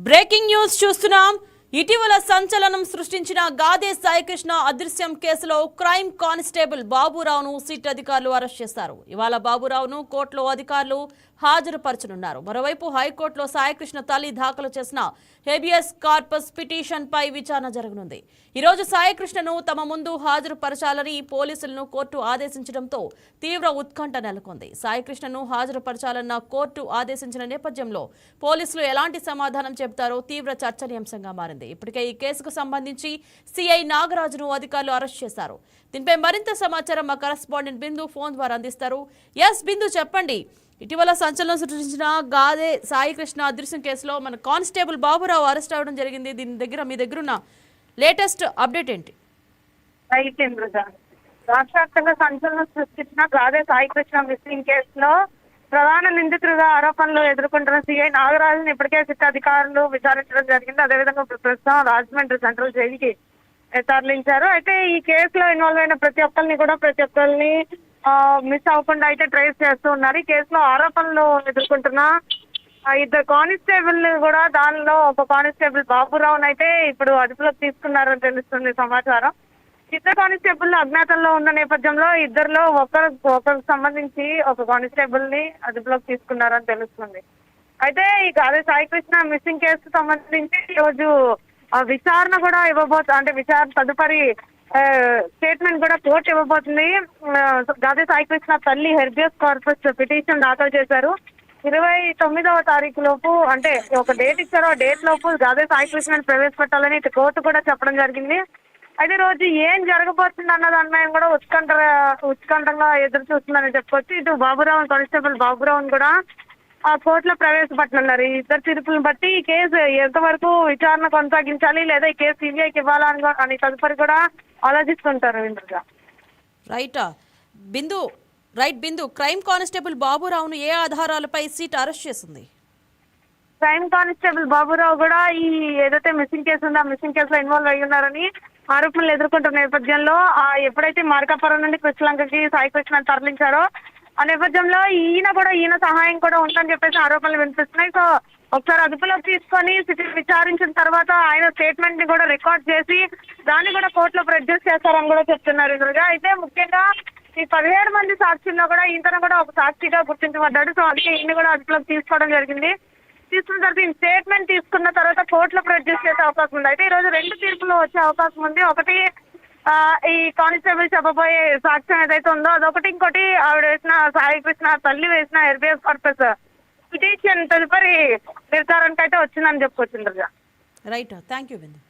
Breaking news చూస్తున్నాం. ఇటీవల సంచలనం సృష్టించిన గాదే సాయికృష్ణ అదృశ్యం కేసులో క్రైమ్ కానిస్టేబుల్ బాబురావును సిట్ అధికారులు అరెస్ట్ చేశారు. ఇవాళ బాబురావును కోర్టులో అధికారులు హాజరుపరచనున్నారు. మరోవైపు హైకోర్టులో సాయికృష్ణ తల్లి దాఖలు చేసిన హేబియస్ కార్పస్ పిటిషన్ పై విచారణ జరగనుంది. ఈ రోజు సాయికృష్ణను తమ ముందు హాజరుపరచాలని పోలీసులను కోర్టు ఆదేశించడంతో తీవ్ర ఉత్కంఠ నెలకొంది. సాయికృష్ణను హాజరుపరచాలన్న కోర్టు ఆదేశించిన నేపథ్యంలో పోలీసులు ఎలాంటి సమాధానం చెబుతారో తీవ్ర చర్చనీయాంశంగా మారింది. ఇప్పటికే ఈ కేసుకు సంబంధించి సిఐ నాగరాజును అధికారులు అరెస్ట్ చేశారు. దీనిపై మరింత సమాచారం మా కరెస్పాండెంట్ బిందు ఫోన్ ద్వారా అందిస్తారు. బిందు, చెప్పండి. ఇటీవల సంచలనం సృష్టించిన గాదే సాయికృష్ణ అదృశ్యం కేసులో మన కానిస్టేబుల్ బాబురావు అరెస్ట్ అవ్వడం జరిగింది. మీ దగ్గర ఉన్న లేటెస్ట్ అప్డేట్ ఏంటి? రాష్ట్ర వ్యాప్తంగా సంచలనం సృష్టించిన గాదే సాయికృష్ణ మిస్సింగ్ కేసులో ప్రధాన నిందితులుగా ఆరోపణలు ఎదుర్కొంటున్న సిఐ నాగరాజును ఇప్పటికే సిట్ అధికారులు విచారించడం జరిగింది. అదేవిధంగా ప్రస్తుతం రాజమండ్రి సెంట్రల్ జైలుకి తరలించారు. అయితే ఈ కేసులో ఇన్వాల్వ్ అయిన ప్రతి ఒక్కరిని మిస్ అవ్వకుండా అయితే ట్రేస్ చేస్తూ ఉన్నారు. ఈ కేసులో ఆరోపణలు ఎదుర్కొంటున్న ఇద్దరు కానిస్టేబుల్ కూడా, దానిలో ఒక కానిస్టేబుల్ బాబురావును అయితే ఇప్పుడు అదుపులోకి తీసుకున్నారని తెలుస్తుంది సమాచారం. ఇద్దరు కానిస్టేబుల్ అజ్ఞాతంలో ఉన్న నేపథ్యంలో ఇద్దరిలో ఒకరికి సంబంధించి ఒక కానిస్టేబుల్ ని అదుపులోకి తీసుకున్నారని తెలుస్తుంది. అయితే ఈ గాదే సాయికృష్ణ మిస్సింగ్ కేసుకు సంబంధించి ఈరోజు విచారణ కూడా అంటే విచారణ తదుపరి స్టేట్మెంట్ కూడా కోర్టు ఇవ్వబోతుంది. గాదే సాయికృష్ణ తల్లి హెర్బియస్ కార్పస్ పిటిషన్ దాఖలు చేశారు. 29వ తారీఖు లోపు, అంటే ఒక డేట్ ఇచ్చారో ఆ డేట్ లోపు గాదే సాయికృష్ణని ప్రవేశపెట్టాలని కోర్టు కూడా చెప్పడం జరిగింది. అయితే రోజు ఏం జరగబోతుంది అన్న దాని మీద కూడా ఉత్కంఠంగా ఎదురు చూస్తుందని చెప్పుకోవచ్చు. ఇటు బాబురావు, కానిస్టేబుల్ బాబురావును కూడా ఆ కోర్టులో ప్రవేశపెట్టనున్నారు. ఈ ఇద్దరు తీర్పులను బట్టి ఈ కేసు ఎంతవరకు విచారణ కొనసాగించాలి, లేదా ఈ కేసు సిబిఐకి ఇవ్వాలా అని తదుపరి కూడా ఆలోచిస్తుంటారు. బిందు, క్రైమ్ కానిస్టేబుల్ బాబురావును ఏ ఆధారాలపై సిట్ అరెస్ట్ చేసింది? క్రైమ్ కానిస్టేబుల్ బాబురావు కూడా ఈ ఏదైతే మిస్సింగ్ కేసు ఉందో ఆ మిస్సింగ్ కేసులో ఇన్వాల్వ్ అయ్యి ఉన్నారని ఆరోపణలు ఎదుర్కొంటున్న నేపథ్యంలో ఎప్పుడైతే మార్కాపురం నుండి కృష్ణలంకకి సాయికృష్ణ తరలించారో ఆ నేపథ్యంలో ఈయన సహాయం కూడా ఉందని చెప్పేసి ఆరోపణలు వినిపిస్తున్నాయి. సో ఒకసారి అదుపులోకి తీసుకొని విచారించిన తర్వాత ఆయన స్టేట్మెంట్ ని కూడా రికార్డ్ చేసి దాన్ని కూడా కోర్టులో ప్రొడ్యూస్ చేస్తారని కూడా చెప్తున్నారు. అయితే ముఖ్యంగా ఈ 17 మంది సాక్షుల్లో కూడా ఈయన కూడా ఒక సాక్షిగా గుర్తించబడ్డాడు. సో అందుకే ఈయన కూడా అదుపులోకి తీసుకోవడం జరిగింది. తీసుకున్న తర్వాత ఈ స్టేట్మెంట్ తీసుకున్న తర్వాత కోర్టులో ప్రొడ్యూస్ చేసే అవకాశం ఉంది. అయితే ఈ రోజు 2 తీర్పులు వచ్చే అవకాశం ఉంది. ఒకటి ఈ కానిస్టేబుల్ చెప్పబోయే సాక్ష్యం ఏదైతే ఉందో అదొకటి, ఇంకోటి ఆవిడ వేసిన సాయికృష్ణ తల్లి వేసిన హెర్బియస్ కార్పస్ పిటిషన్ తదుపరి నిర్ధారణకు అయితే వచ్చిందని చెప్పుకోవచ్చు. Right, thank you Bindu.